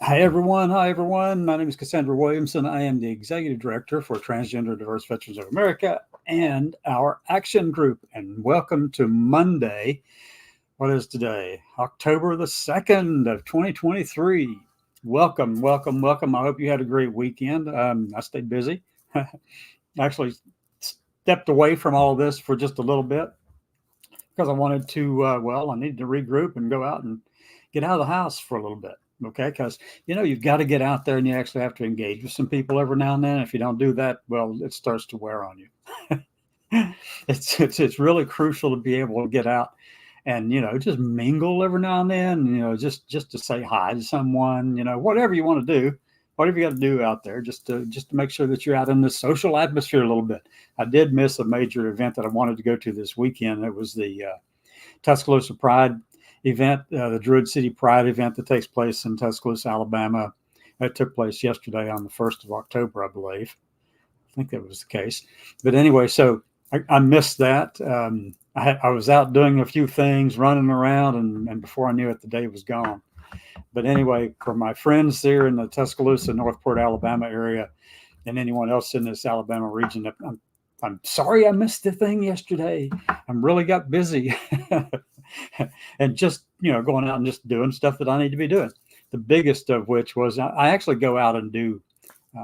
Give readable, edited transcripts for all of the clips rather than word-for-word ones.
Hi, everyone. Hi, everyone. My name is Cassandra Williamson. I am the Executive Director for Transgender Diverse Veterans of America and our Action Group. And welcome to Monday. What is today? October the 2nd of 2023. Welcome, welcome, welcome. I hope you had a great weekend. I stayed busy. Actually stepped away from all of this for just a little bit because I wanted to, I needed to regroup and go out and get out of the house for a little bit. Okay. Because, you've got to get out there and you actually have to engage with some people every now and then. If you don't do that, well, it starts to wear on you. It's really crucial to be able to get out and, just mingle every now and then, just to say hi to someone, whatever you want to do. Whatever you got to do out there, just to make sure that you're out in the social atmosphere a little bit. I did miss a major event that I wanted to go to this weekend. It was the Tuscaloosa Pride event, the Druid City Pride event that takes place in Tuscaloosa, Alabama. It took place yesterday on the 1st of October, I believe. I think that was the case. But anyway, so I missed that. I was out doing a few things, running around, and before I knew it, the day was gone. But anyway, for my friends there in the Tuscaloosa, Northport, Alabama area, and anyone else in this Alabama region, I'm sorry I missed the thing yesterday. I really got busy and just, going out and just doing stuff that I need to be doing. The biggest of which was I actually go out and do,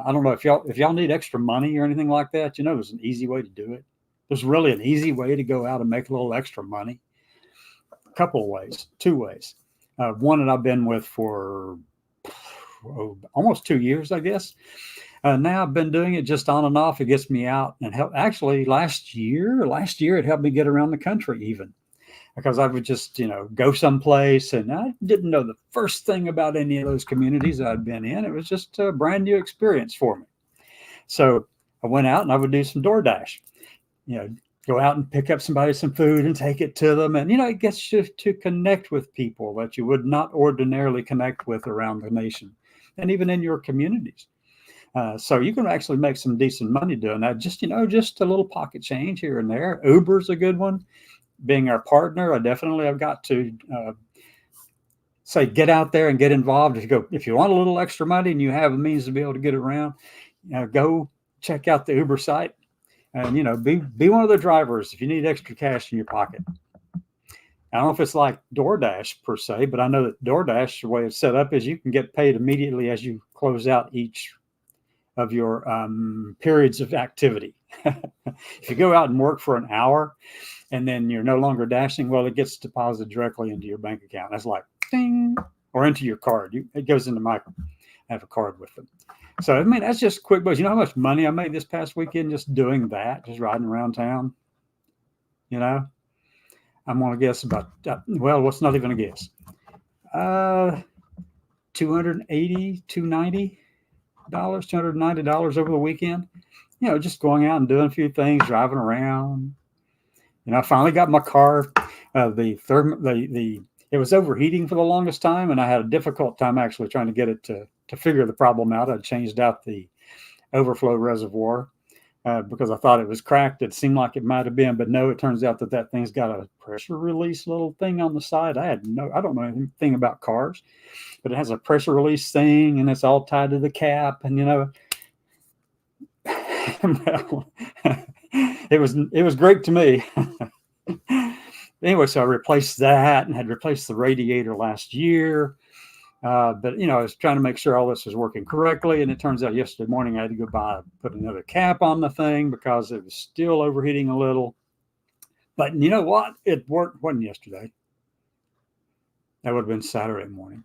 I don't know if y'all need extra money or anything like that. There's an easy way to do it. There's really an easy way to go out and make a little extra money. A couple of ways, two ways. One that I've been with for almost 2 years, I guess. Now I've been doing it just on and off. It gets me out and help. Actually, last year it helped me get around the country even, because I would just, go someplace and I didn't know the first thing about any of those communities I'd been in. It was just a brand new experience for me. So I went out and I would do some DoorDash, go out and pick up somebody some food and take it to them. And, it gets you to connect with people that you would not ordinarily connect with around the nation and even in your communities. So you can actually make some decent money doing that. Just a little pocket change here and there. Uber's a good one. Being our partner, I've got to say, get out there and get involved. If you want a little extra money and you have a means to be able to get around, go check out the Uber site. And, be one of the drivers if you need extra cash in your pocket. I don't know if it's like DoorDash per se, but I know that DoorDash, the way it's set up is you can get paid immediately as you close out each of your periods of activity. If you go out and work for an hour and then you're no longer dashing, well, it gets deposited directly into your bank account. That's like ding, or into your card. It goes into I have a card with them. So, that's just quick buzz. You know how much money I made this past weekend just doing that, just riding around town? I'm going to guess about, what's not even a guess? $280, $290 over the weekend. Just going out and doing a few things, driving around. I finally got my car. It was overheating for the longest time, and I had a difficult time actually trying to get it to figure the problem out. I changed out the overflow reservoir because I thought it was cracked. It seemed like it might have been, but no, it turns out that thing's got a pressure release little thing on the side. I don't know anything about cars, but it has a pressure release thing, and it's all tied to the cap, and well, it was great to me. Anyway, so I replaced that and had replaced the radiator last year. But I was trying to make sure all this was working correctly, and it turns out yesterday morning I had to go put another cap on the thing because it was still overheating a little. But you know what? It worked. Wasn't yesterday. That would have been Saturday morning.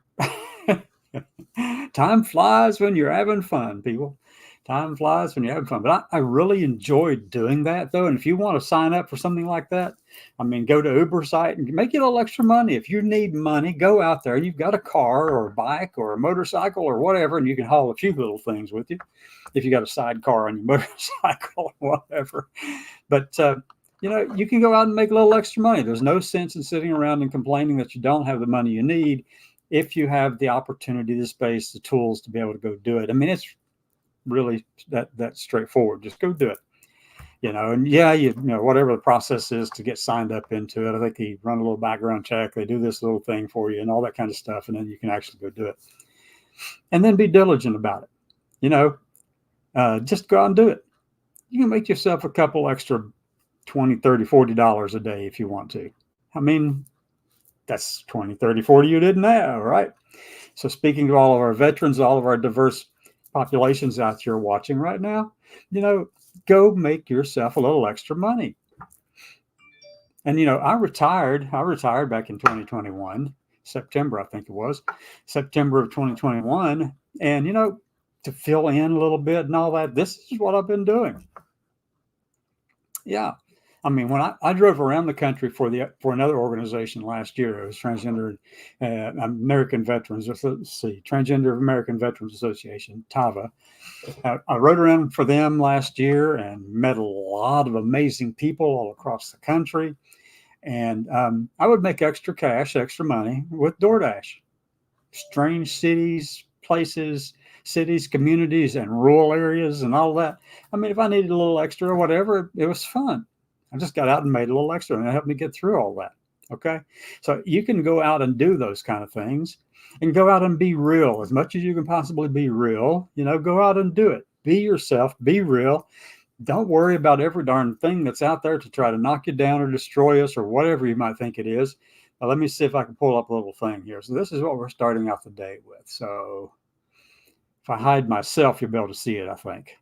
Time flies when you're having fun, people. Time flies when you're having fun. But I really enjoyed doing that, though. And if you want to sign up for something like that, go to Uber site and make you a little extra money. If you need money, go out there. You've got a car or a bike or a motorcycle or whatever, and you can haul a few little things with you. If you got a sidecar on your motorcycle or whatever. But, you can go out and make a little extra money. There's no sense in sitting around and complaining that you don't have the money you need if you have the opportunity, the space, the tools to be able to go do it. It's really that straightforward. Just go do it. And whatever the process is to get signed up into it. I think they run a little background check. They do this little thing for you and all that kind of stuff. And then you can actually go do it. and then be diligent about it. You know, just go out and do it. You can make yourself a couple extra 20, 30, $40 a day if you want to. I mean, that's 20, 30, 40 you didn't have, right? So speaking to all of our veterans, all of our diverse populations out here watching right now, go make yourself a little extra money. And I retired back in 2021, September, I think it was, September of 2021. And to fill in a little bit and all that, this is what I've been doing. Yeah. I mean, when I drove around the country for another organization last year, it was Transgender American Veterans, let's see, Transgender American Veterans Association, TAVA. I rode around for them last year and met a lot of amazing people all across the country. And I would make extra cash, extra money with DoorDash. Strange cities, communities, and rural areas and all that. I mean, if I needed a little extra or whatever, it was fun. I just got out and made a little extra, and it helped me get through all that. Okay. So you can go out and do those kind of things and go out and be real as much as you can possibly be real. Go out and do it. Be yourself, be real. Don't worry about every darn thing that's out there to try to knock you down or destroy us or whatever you might think it is. Now, let me see if I can pull up a little thing here. So this is what we're starting off the day with. So if I hide myself, you'll be able to see it, I think.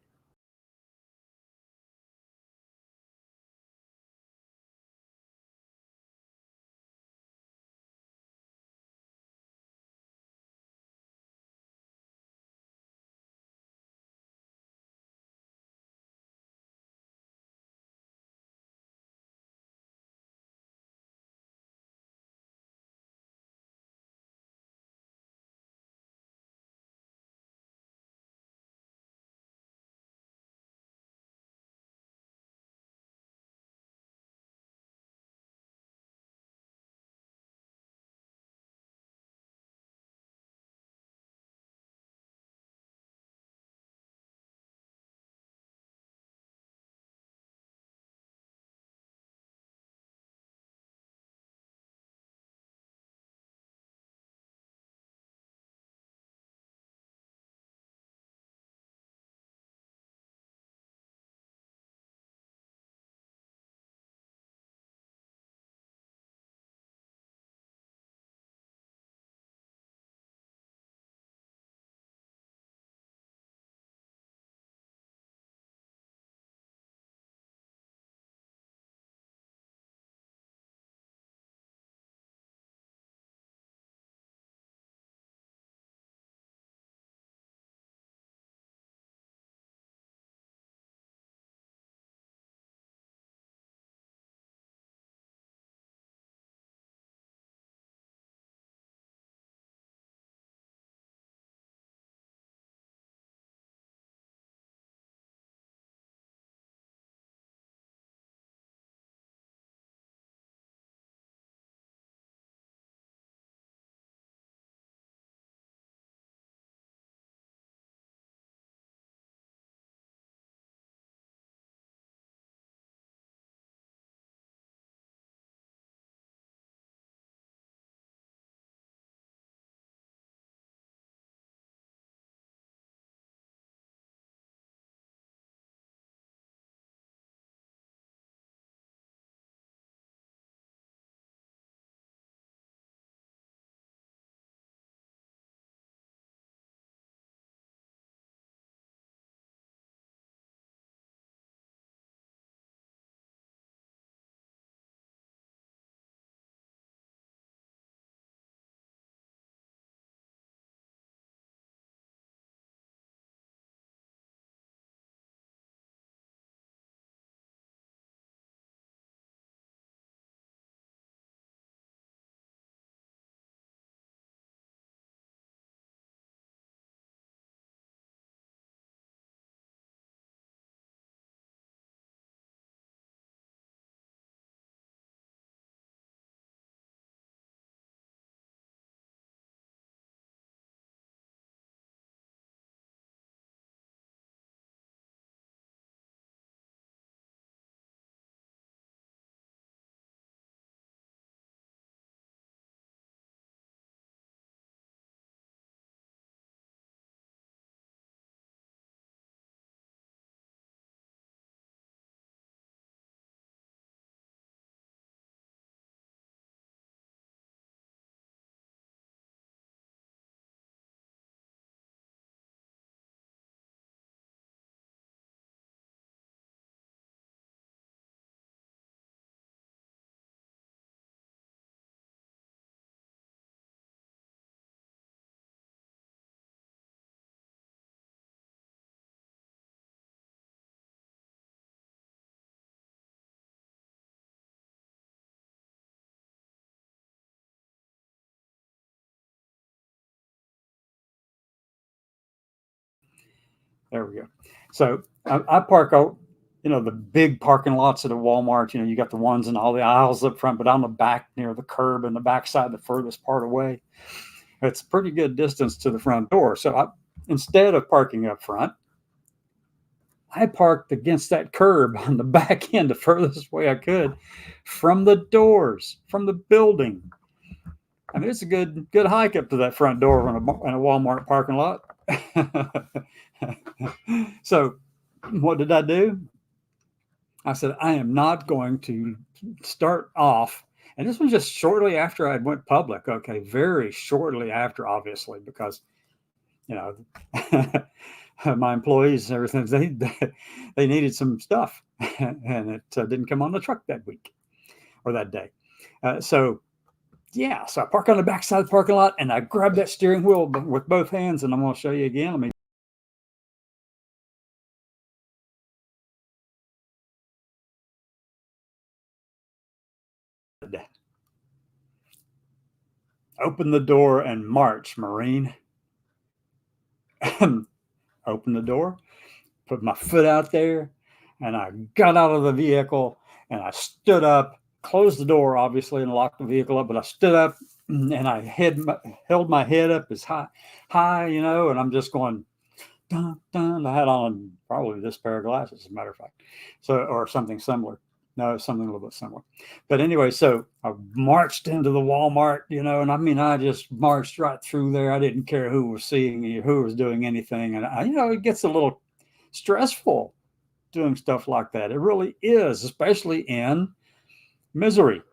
There we go. So I park out, the big parking lots at a Walmart. You got the ones in all the aisles up front, but on the back near the curb and the backside, the furthest part away. It's a pretty good distance to the front door. So instead of parking up front, I parked against that curb on the back end the furthest way I could from the doors, from the building. I mean, it's a good hike up to that front door in a Walmart parking lot. So what did I do? I said, I am not going to start off. And this was just shortly after I went public. Okay, very shortly after, obviously, because, my employees and everything, they needed some stuff, and it didn't come on the truck that week or that day. So I park on the backside of the parking lot, and I grab that steering wheel with both hands, and I'm going to show you again. Let me open the door and march, Marine. Open the door, put my foot out there, and I got out of the vehicle, and I stood up, closed the door, obviously, and locked the vehicle up, but I stood up, and I held my head up as high, and I'm just going, dun, dun. I had on probably this pair of glasses, as a matter of fact, or something similar. No, something a little bit similar. But anyway, so I marched into the Walmart, and I just marched right through there. I didn't care who was seeing me, who was doing anything. And, it gets a little stressful doing stuff like that. It really is, especially in Missouri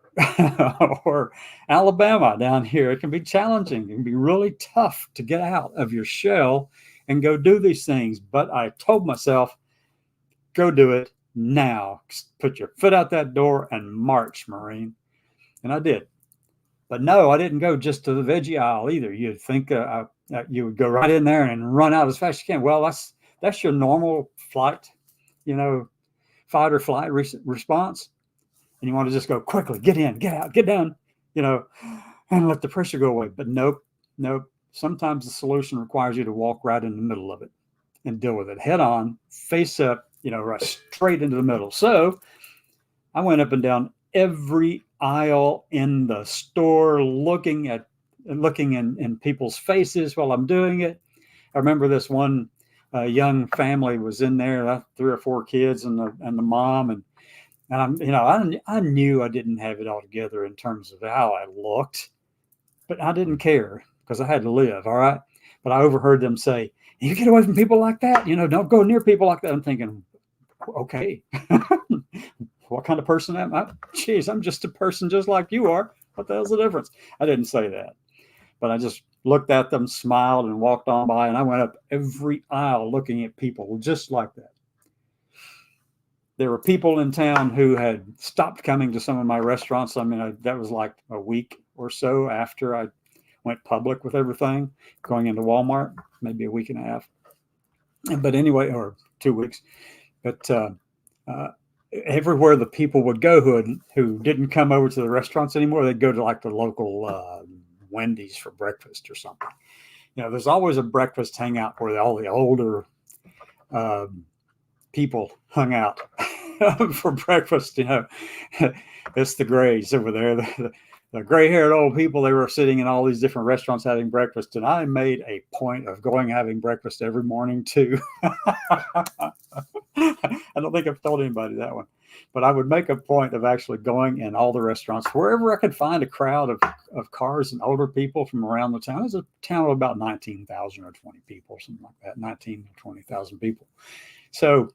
or Alabama down here. It can be challenging. It can be really tough to get out of your shell and go do these things. But I told myself, go do it now. Put your foot out that door and march, Marine. And I did. But no, I didn't go just to the veggie aisle either. You'd think you would go right in there and run out as fast as you can. Well, that's your normal flight, fight or flight response. And you want to just go quickly, get in, get out, get down, and let the pressure go away. But nope. Sometimes the solution requires you to walk right in the middle of it and deal with it head on, face up, right straight into the middle. So I went up and down every aisle in the store, looking in people's faces while I'm doing it. I remember this one young family was in there, 3 or 4 kids and the mom, and I knew I didn't have it all together in terms of how I looked, but I didn't care because I had to live. All right. But I overheard them say, you get away from people like that, don't go near people like that. I'm thinking, okay, what kind of person am I? Geez, I'm just a person just like you are. What the hell's the difference? I didn't say that, but I just looked at them, smiled, and walked on by. And I went up every aisle looking at people just like that. There were people in town who had stopped coming to some of my restaurants. That was like a week or so after I went public with everything, going into Walmart, maybe a week and a half. But anyway, or 2 weeks. But everywhere the people would go who didn't come over to the restaurants anymore, they'd go to like the local Wendy's for breakfast or something. There's always a breakfast hangout where all the older people hung out for breakfast. It's the grays over there, the gray-haired old people. They were sitting in all these different restaurants having breakfast, and I made a point of going having breakfast every morning too. I don't think I've told anybody that one, but I would make a point of actually going in all the restaurants wherever I could find a crowd of cars and older people from around the town. It was a town of about 19,000 or 20 people, something like that, 19 or 20,000 people. So,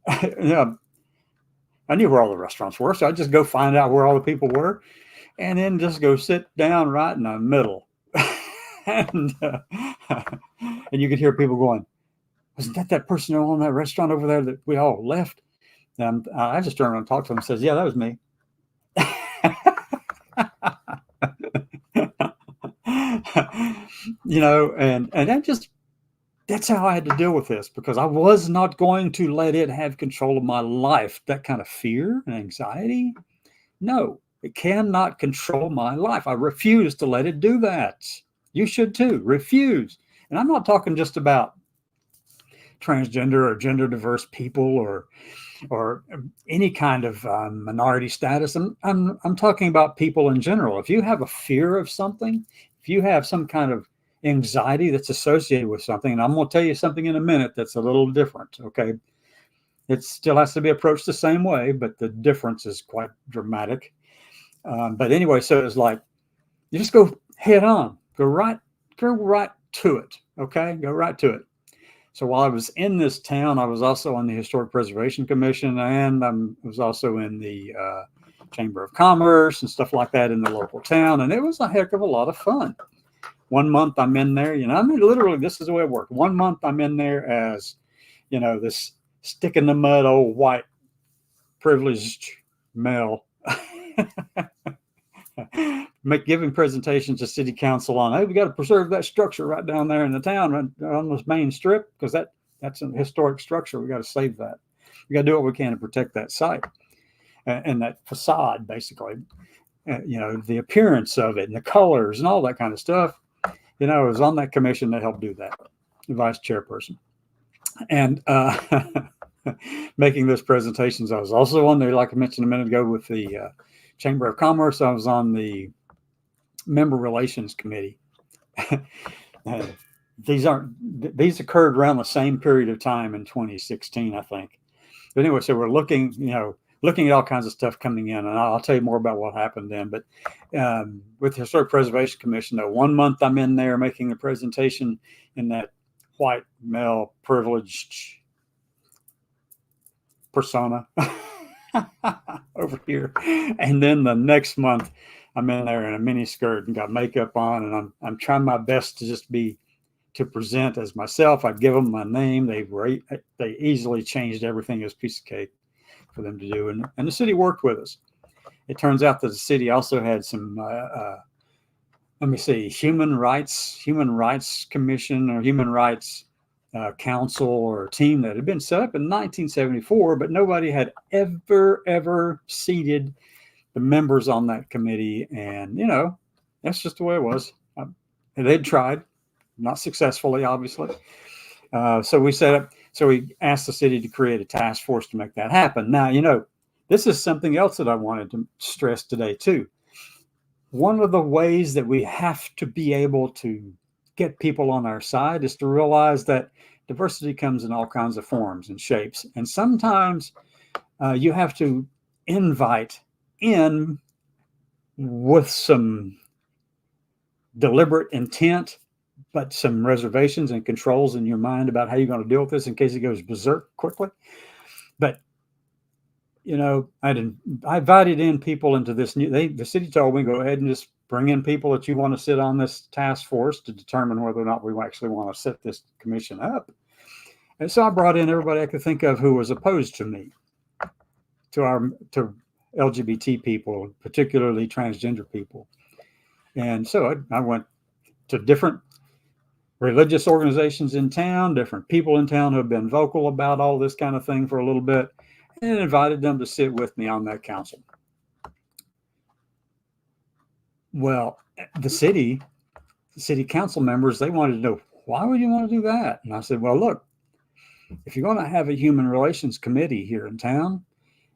I knew where all the restaurants were, so I'd just go find out where all the people were, and then just go sit down right in the middle. And you could hear people going, wasn't that person in that restaurant over there that we all left? And I just turned around and talked to him and says, yeah, that was me. And that's how I had to deal with this, because I was not going to let it have control of my life. That kind of fear and anxiety. No, it cannot control my life. I refuse to let it do that. You should too. Refuse. And I'm not talking just about transgender or gender diverse people or any kind of minority status. I'm talking about people in general. If you have a fear of something, if you have some kind of anxiety that's associated with something, and I'm going to tell you something in a minute that's a little different, okay? It still has to be approached the same way, but the difference is quite dramatic. But anyway, so it's like, you just go head on, go right to it, okay? Go right to it. So while I was in this town, I was also on the Historic Preservation Commission, and I was also in the Chamber of Commerce and stuff like that in the local town. And it was a heck of a lot of fun. 1 month I'm in there, I mean, literally, this is the way it worked. 1 month I'm in there as, this stick in the mud, old white privileged male, giving presentations to city council on, hey, we got to preserve that structure right down there in the town, right on this main strip, because that's a historic structure. We got to save that. We got to do what we can to protect that site and that facade, basically. The appearance of it and the colors and all that kind of stuff. I was on that commission to help do that, the vice chairperson. And making those presentations. I was also on there, like I mentioned a minute ago, with the Chamber of Commerce. I was on the Member Relations Committee. These occurred around the same period of time in 2016, I think. But anyway, so we're looking at all kinds of stuff coming in, and I'll tell you more about what happened then. But with the Historic Preservation Commission, 1 month I'm in there making a presentation in that white male privileged persona over here, and then the next month I'm in there in a mini skirt and got makeup on, and I'm trying my best to just to present as myself. I give them my name. They easily changed everything as a piece of cake for them to do, and the city worked with us. It turns out that the city also had some human rights commission or human rights council or team that had been set up in 1974, but nobody had ever seated the members on that committee. And, that's just the way it was. They'd tried, not successfully, obviously. So we asked the city to create a task force to make that happen. Now, this is something else that I wanted to stress today, too. One of the ways that we have to be able to get people on our side is to realize that diversity comes in all kinds of forms and shapes. And sometimes you have to invite in with some deliberate intent, but some reservations and controls in your mind about how you're going to deal with this in case it goes berserk quickly. But I invited in people into this the city told me, go ahead and just bring in people that you want to sit on this task force to determine whether or not we actually want to set this commission up. And so I brought in everybody I could think of who was opposed to me, to LGBT people, particularly transgender people. And so I went to different religious organizations in town, different people in town who have been vocal about all this kind of thing for a little bit, and invited them to sit with me on that council. Well, the city council members, they wanted to know, why would you want to do that? And I said, well, look, if you're going to have a human relations committee here in town,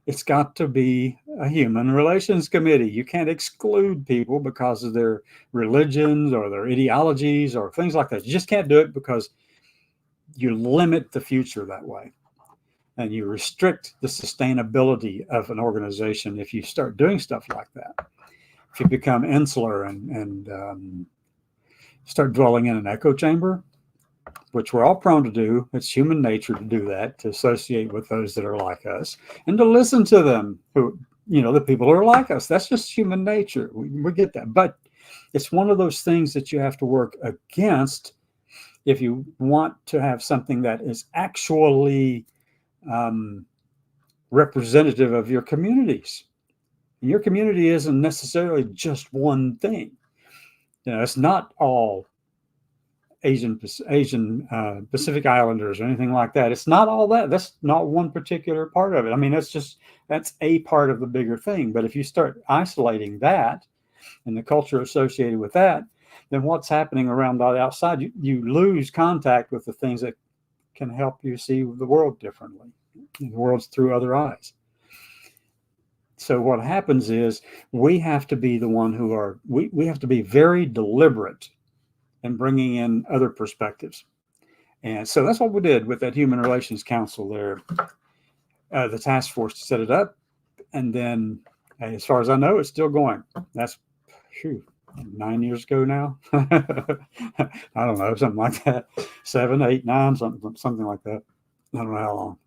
it's got to be a human relations committee. You can't exclude people because of their religions or their ideologies or things like that. You just can't do it, because you limit the future that way. And you restrict the sustainability of an organization if you start doing stuff like that. If you become insular and start dwelling in an echo chamber, which we're all prone to do. It's human nature to do that, to associate with those that are like us and to listen to them, who, the people who are like us. That's just human nature. We get that. But it's one of those things that you have to work against if you want to have something that is actually representative of your communities. And your community isn't necessarily just one thing. It's not all Asian Pacific Islanders or anything like that. It's not all that. That's not one particular part of it. I mean, that's a part of the bigger thing. But if you start isolating that and the culture associated with that, then what's happening around the outside, you lose contact with the things that can help you see the world differently. The world's through other eyes. So what happens is we have to be the one who are, we have to be very deliberate in bringing in other perspectives. And so that's what we did with that Human Relations Council there, the task force to set it up. And then, as far as I know, it's still going. That's 9 years ago now. I don't know, something like that. 7, 8, 9, something like that. I don't know how long.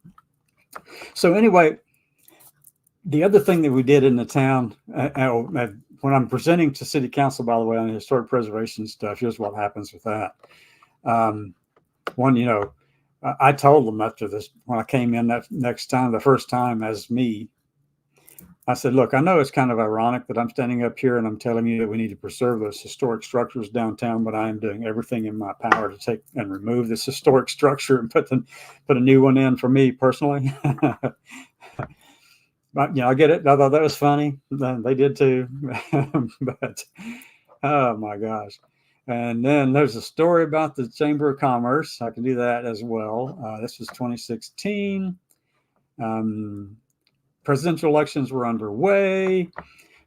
So anyway, the other thing that we did in the town, when I'm presenting to city council, by the way, on the historic preservation stuff, here's what happens with that. One, I told them after this, when I came in that next time, the first time as me, I said, look, I know it's kind of ironic that I'm standing up here and I'm telling you that we need to preserve those historic structures downtown, but I am doing everything in my power to take and remove this historic structure and put a new one in for me personally. But, I get it. I thought that was funny. They did too. But, oh my gosh. And then there's a story about the Chamber of Commerce. I can do that as well. This was 2016. Presidential elections were underway.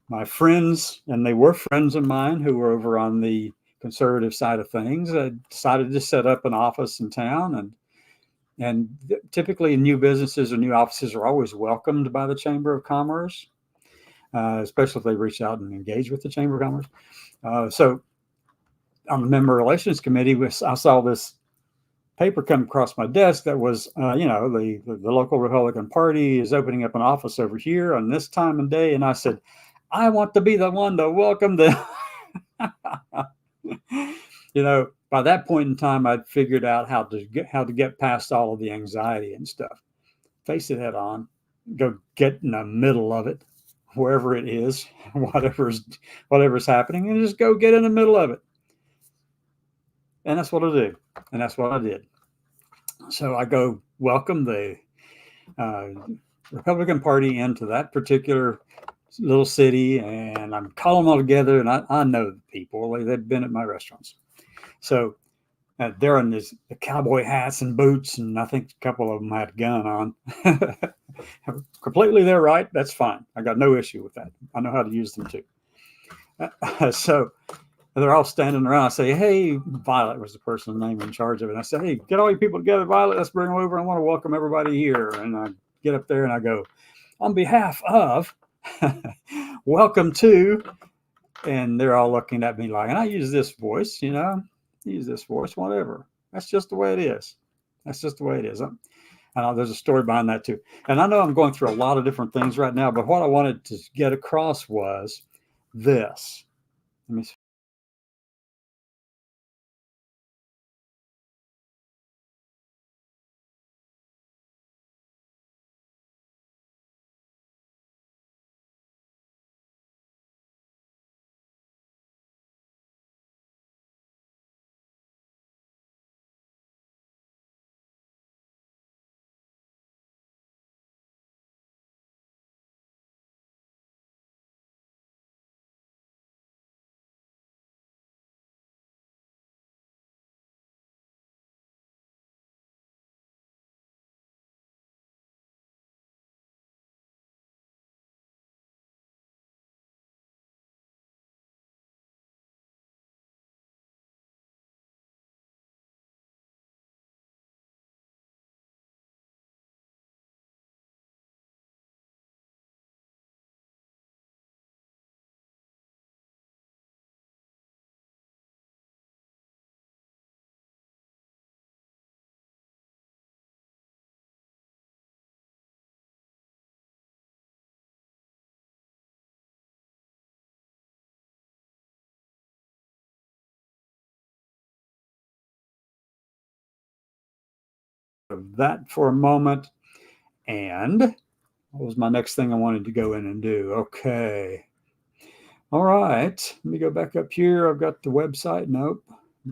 My friends, and they were friends of mine who were over on the conservative side of things, decided to set up an office in town. And typically new businesses or new offices are always welcomed by the Chamber of Commerce, especially if they reach out and engage with the Chamber of Commerce. So on the Member Relations Committee, I saw this paper come across my desk that was, the local Republican Party is opening up an office over here on this time and day. And I said, I want to be the one to welcome them. By that point in time, I'd figured out how to get past all of the anxiety and stuff. Face it head on, go get in the middle of it, wherever it is, whatever's happening, and just go get in the middle of it. And that's what I do. And that's what I did. So I go welcome the Republican Party into that particular little city, and I'm calling them all together, and I know the people. They've been at my restaurants. So they're in the cowboy hats and boots, and I think a couple of them had a gun on. Completely their right. That's fine. I got no issue with that. I know how to use them too. So they're all standing around. I say, hey, Violet was the person name in charge of it. I say, hey, get all you people together, Violet. Let's bring them over. I want to welcome everybody here. And I get up there and I go, on behalf of, welcome to, and they're all looking at me like, and I use this voice, whatever. That's just the way it is. That's just the way it is. I know there's a story behind that too. And I know I'm going through a lot of different things right now, but what I wanted to get across was this. Let me see. That for a moment. And what was my next thing I wanted to go in and do? Okay. All right. Let me go back up here. I've got the website. Nope.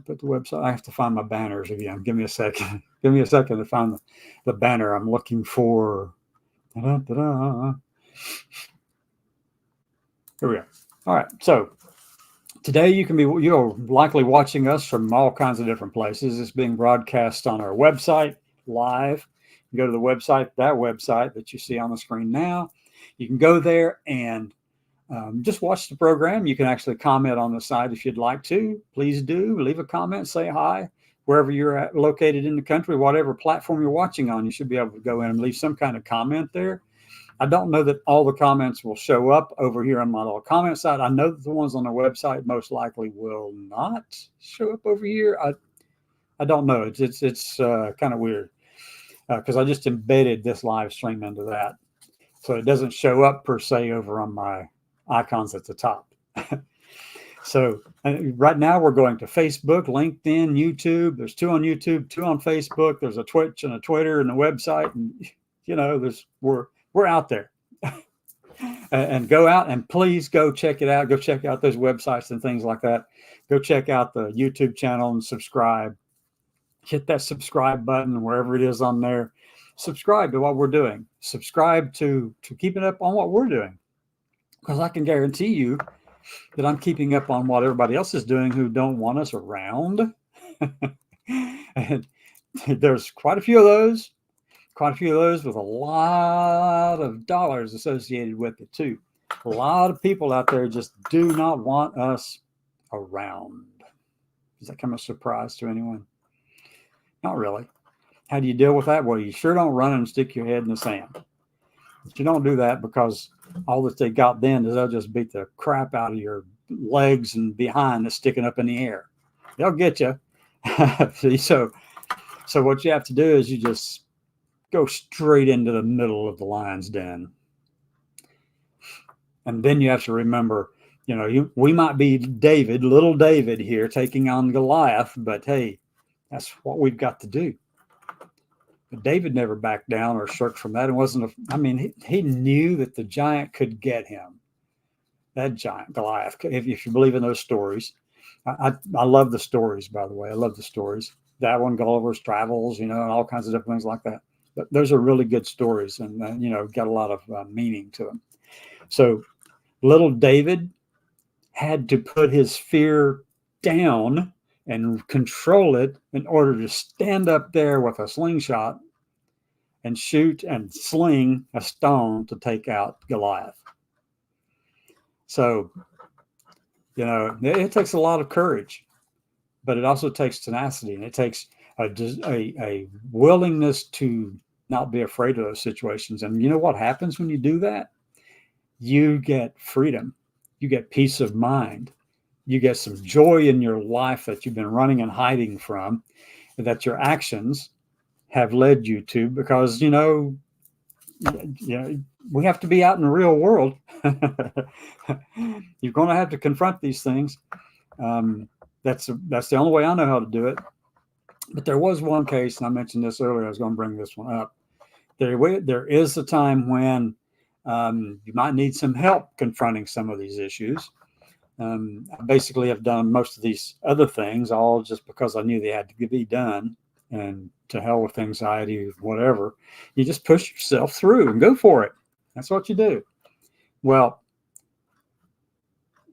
Put the website. I have to find my banners again. Give me a second. Give me a second to find the banner I'm looking for. Ta-da-ta-da. Here we go. All right. So today you're likely watching us from all kinds of different places. It's being broadcast on our website. live. You go to the website, that website that you see on the screen now. You can go there and just watch the program. You can actually comment on the site if you'd like to. Please do. Leave a comment, say hi. Wherever you're located in the country, whatever platform you're watching on, you should be able to go in and leave some kind of comment there. I don't know that all the comments will show up over here on my little comment site. I know that the ones on the website most likely will not show up over here. I don't know. It's kind of weird because I just embedded this live stream into that. So it doesn't show up per se over on my icons at the top. So right now we're going to Facebook, LinkedIn, YouTube. There's 2 on YouTube, 2 on Facebook. There's a Twitch and a Twitter and a website. And, you know, we're out there. And go out and please go check it out. Go check out those websites and things like that. Go check out the YouTube channel and subscribe. Hit that subscribe button wherever it is on there. Subscribe to what we're doing. Subscribe to keeping up on what we're doing. Because I can guarantee you that I'm keeping up on what everybody else is doing who don't want us around. And there's quite a few of those with a lot of dollars associated with it too. A lot of people out there just do not want us around. Does that come as a surprise to anyone? Not really. How do you deal with that? Well, you sure don't run and stick your head in the sand. But you don't do that because all that they got then is they'll just beat the crap out of your legs and behind that's sticking up in the air. They'll get you. So what you have to do is you just go straight into the middle of the lion's den. And then you have to remember, you know, we might be David, little David here taking on Goliath, but hey, that's what we've got to do. But David never backed down or shirked from that. It wasn't, he knew that the giant could get him. That giant, Goliath, if you believe in those stories. I love the stories, by the way. I love the stories. That one, Gulliver's Travels, you know, and all kinds of different things like that. But those are really good stories and, you know, got a lot of meaning to them. So little David had to put his fear down and control it in order to stand up there with a slingshot and shoot and sling a stone to take out Goliath. So, you know, it takes a lot of courage, but it also takes tenacity, and it takes a willingness to not be afraid of those situations. And you know what happens when you do that? You get freedom. You get peace of mind. You get some joy in your life that you've been running and hiding from, that your actions have led you to, because, you know, we have to be out in the real world. You're going to have to confront these things. That's the only way I know how to do it. But there was one case, and I mentioned this earlier, I was going to bring this one up. There is a time when you might need some help confronting some of these issues. I basically have done most of these other things all just because I knew they had to be done, and to hell with anxiety, whatever. You just push yourself through and go for it. That's what you do. Well,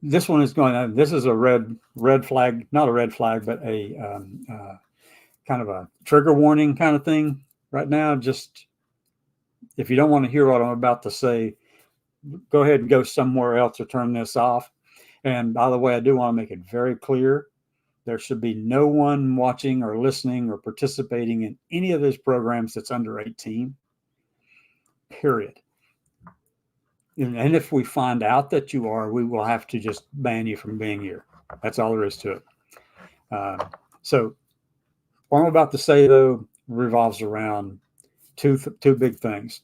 this one is going. This is a red flag, not a red flag, but a kind of a trigger warning kind of thing right now. Just if you don't want to hear what I'm about to say, go ahead and go somewhere else or turn this off. And by the way, I do want to make it very clear. There should be no one watching or listening or participating in any of those programs that's under 18, period. And if we find out that you are, we will have to just ban you from being here. That's all there is to it. So what I'm about to say, though, revolves around two big things.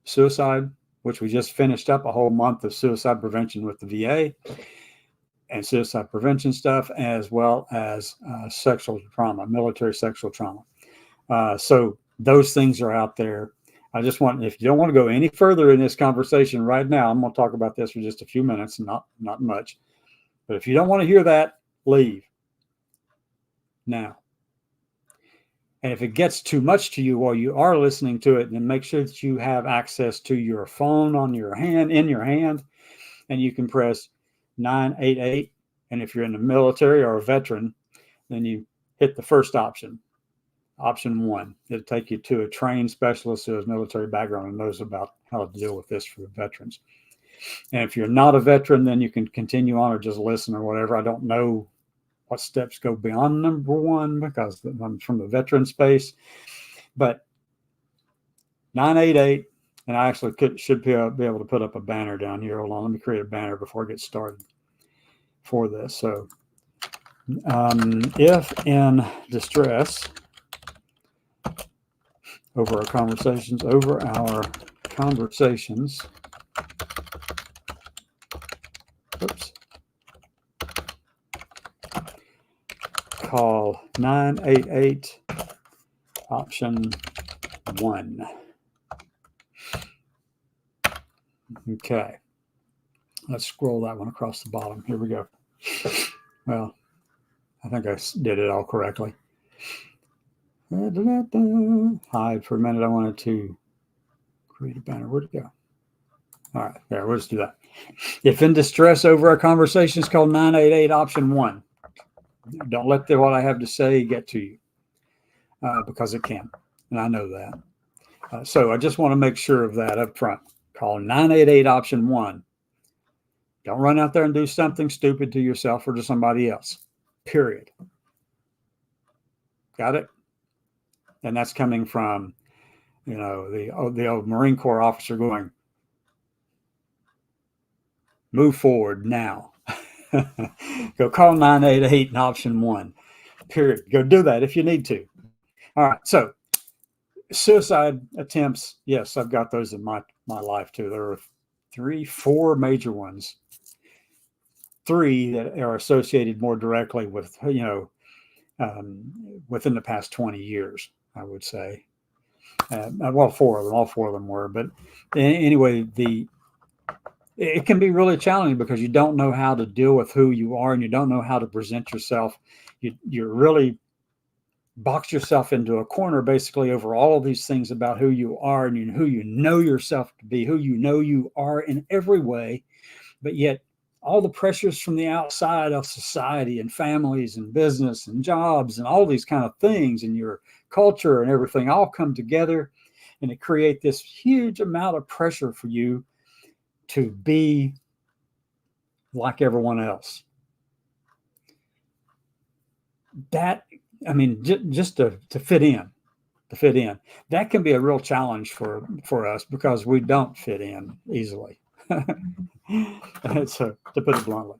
Suicide, which we just finished up a whole month of suicide prevention with the VA and suicide prevention stuff, as well as sexual trauma, military sexual trauma. So those things are out there. I just want, if you don't want to go any further in this conversation right now, I'm going to talk about this for just a few minutes, not much. But if you don't want to hear that, leave now. And if it gets too much to you while you are listening to it, then make sure that you have access to your phone in your hand, and you can press 988. And if you're in the military or a veteran, then you hit the first option. Option 1, it'll take you to a trained specialist who has military background and knows about how to deal with this for veterans. And if you're not a veteran, then you can continue on or just listen or whatever. I don't know what steps go beyond number 1 because I'm from the veteran space. But 988, and I actually should be able to put up a banner down here. Hold on, let me create a banner before I get started for this. So if in distress over our conversations, oops, call 988 option 1. Okay, let's scroll that one across the bottom. Here we go. Well, I think I did it all correctly. Hide for a minute. I wanted to create a banner. Where'd it go? All right, there, we'll just do that. If in distress over our conversations, call 988 option 1. Don't let what I have to say get to you because it can, and I know that. So I just want to make sure of that up front. Call 988 option 1. Don't run out there and do something stupid to yourself or to somebody else, period. Got it? And that's coming from, the old Marine Corps officer going, move forward now. Go call 988 and option 1, period. Go do that if you need to. All right. So suicide attempts, yes, I've got those in my life too. There are 4 major ones. 3 that are associated more directly with, within the past 20 years, I would say. Well, 4 of them, all 4 of them were. But anyway, it can be really challenging because you don't know how to deal with who you are and you don't know how to present yourself. You're really box yourself into a corner basically over all of these things about who you are and who you know yourself to be, who you know you are in every way, but yet all the pressures from the outside of society and families and business and jobs and all these kind of things and your culture and everything all come together, and it create this huge amount of pressure for you to be like everyone else. That, I mean, just to fit in, that can be a real challenge for us because we don't fit in easily. So, to put it bluntly.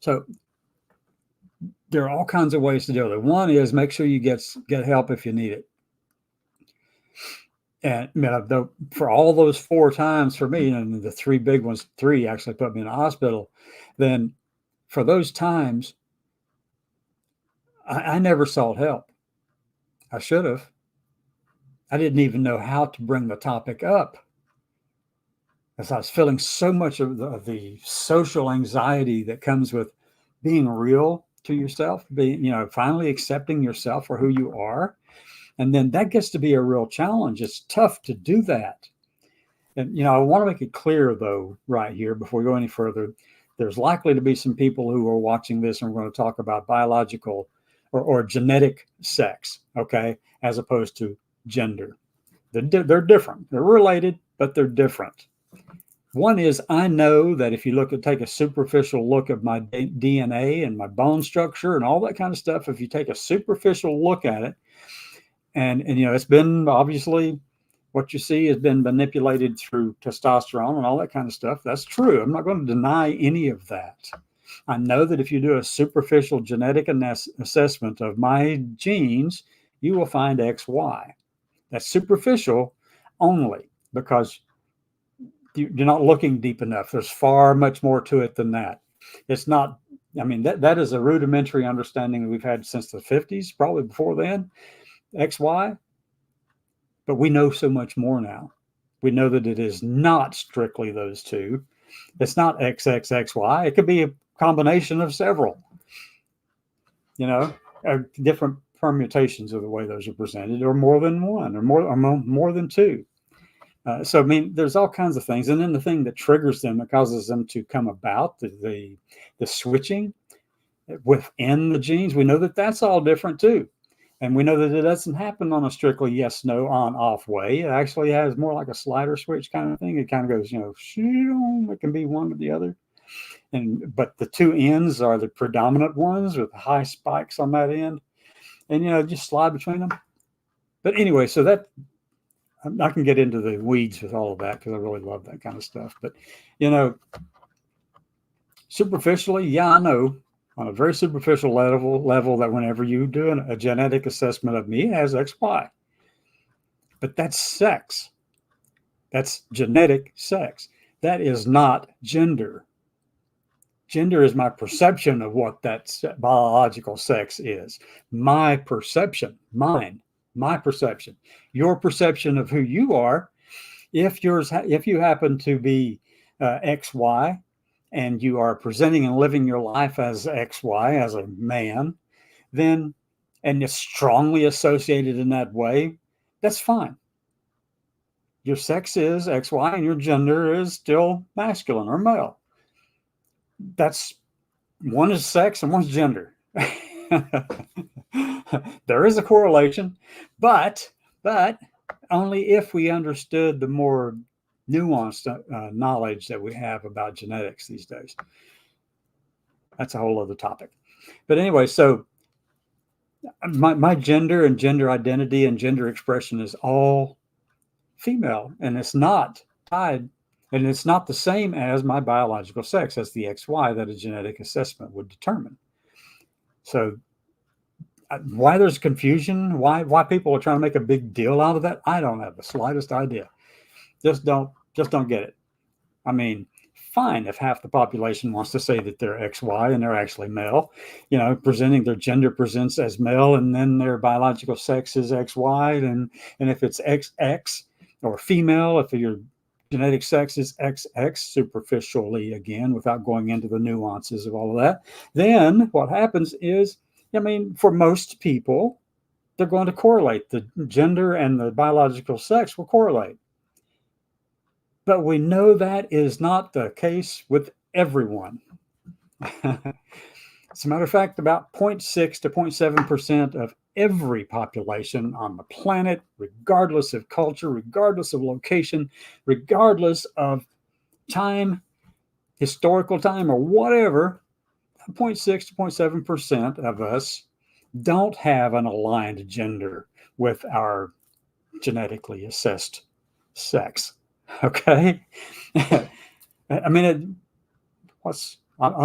So there are all kinds of ways to deal with it. One is make sure you get help if you need it. And for all those 4 times for me, and the 3 big ones, 3 actually put me in a hospital, then for those times, I never sought help. I should have. I didn't even know how to bring the topic up, as I was feeling so much of the social anxiety that comes with being real to yourself, being, finally accepting yourself for who you are. And then that gets to be a real challenge. It's tough to do that. And, I want to make it clear, though, right here, before we go any further, there's likely to be some people who are watching this, and we're going to talk about biological or genetic sex, okay, as opposed to gender. They're different. They're related, but they're different. One is, I know that if you take a superficial look at my DNA and my bone structure and all that kind of stuff, if you take a superficial look at it, and it's been obviously what you see has been manipulated through testosterone and all that kind of stuff. That's true. I'm not going to deny any of that. I know that if you do a superficial genetic assessment of my genes, you will find XY. That's superficial only because you're not looking deep enough. There's far much more to it than that. It's not, that is a rudimentary understanding that we've had since the 50s, probably before then, XY. But we know so much more now. We know that it is not strictly those two. It's not XXXY. It could be a combination of several, different permutations of the way those are presented, or more than one, or more than 2. So, there's all kinds of things. And then the thing that triggers them, that causes them to come about, the switching within the genes, we know that that's all different too. And we know that it doesn't happen on a strictly yes, no, on, off way. It actually has more like a slider switch kind of thing. It kind of goes, it can be one or the other. But the two ends are the predominant ones with high spikes on that end. And, just slide between them. But anyway, so that I can get into the weeds with all of that because I really love that kind of stuff. But, superficially, yeah, I know on a very superficial level that whenever you do a genetic assessment of me, it has XY. But that's sex. That's genetic sex. That is not gender. Gender is my perception of what that biological sex is. My perception, my perception. Your perception of who you are, if you happen to be XY, and you are presenting and living your life as XY, as a man, then, and it's strongly associated in that way, that's fine. Your sex is XY and your gender is still masculine or male. That's, one is sex and one's gender. There is a correlation, but only if we understood the more nuanced knowledge that we have about genetics these days. That's a whole other topic. But anyway, so my gender and gender identity and gender expression is all female, and it's not tied, and it's not the same as my biological sex, as the XY that a genetic assessment would determine. So why there's confusion, why people are trying to make a big deal out of that, I don't have the slightest idea. Just don't get it. I mean, fine if half the population wants to say that they're XY and they're actually male, presenting their gender presents as male, and then their biological sex is XY, and if it's XX or female, if your genetic sex is XX, superficially again, without going into the nuances of all of that, then what happens is, for most people, they're going to correlate. The gender and the biological sex will correlate. But we know that is not the case with everyone. As a matter of fact, about 0.6 to 0.7% of every population on the planet, regardless of culture, regardless of location, regardless of time, historical time, or whatever, 0.6 to 0.7% of us don't have an aligned gender with our genetically assessed sex. Okay. I don't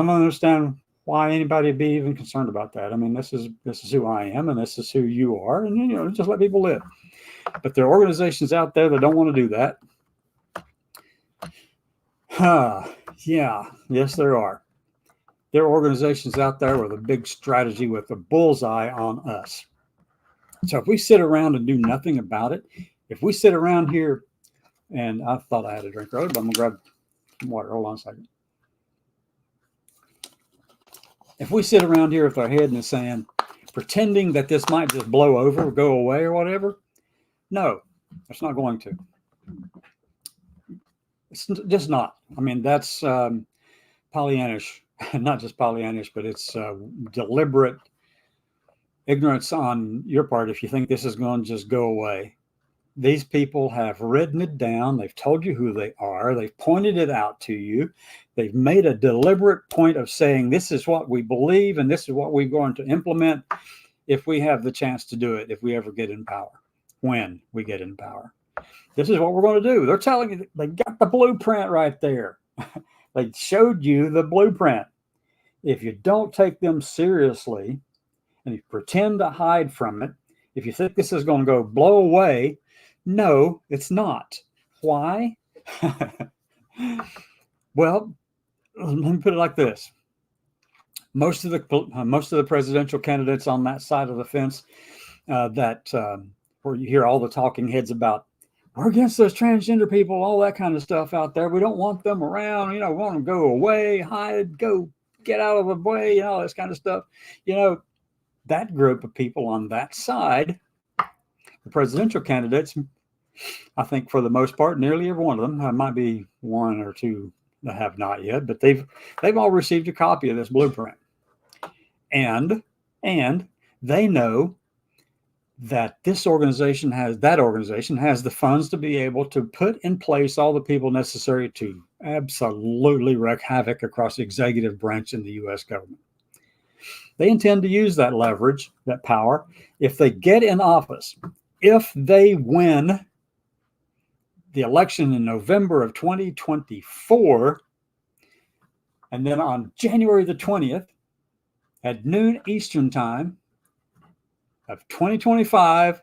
understand why anybody would be even concerned about that. This is who I am, and this is who you are, and just let people live. But there are organizations out there that don't want to do that. Yes, there are. There are organizations out there with a big strategy with a bullseye on us. So if we sit around and do nothing about it, if we sit around here, and I thought I had a drink earlier, but I'm going to grab some water. Hold on a second. If we sit around here with our head in the sand, pretending that this might just blow over or go away or whatever, no, it's not going to. It's just not. That's Pollyannish, not just Pollyannish, but it's deliberate ignorance on your part if you think this is going to just go away. These people have written it down. They've told you who they are. They've pointed it out to you. They've made a deliberate point of saying, this is what we believe, and this is what we're going to implement if we have the chance to do it, if we ever get in power, when we get in power. This is what we're going to do. They're telling you, they got the blueprint right there. They showed you the blueprint. If you don't take them seriously and you pretend to hide from it, if you think this is going to go blow away, no, it's not. Why? Well, let me put it like this. Most of the presidential candidates on that side of the fence where you hear all the talking heads about, we're against those transgender people, all that kind of stuff out there. We don't want them around. We want them to go away, hide, go get out of the way, all this kind of stuff. That group of people on that side, the presidential candidates, I think for the most part, nearly every one of them, there might be one or two that have not yet, but they've all received a copy of this blueprint. And they know that that organization has the funds to be able to put in place all the people necessary to absolutely wreak havoc across the executive branch in the U.S. government. They intend to use that leverage, that power, if they get in office, if they win the election in November of 2024, and then on January the 20th, at noon Eastern time of 2025,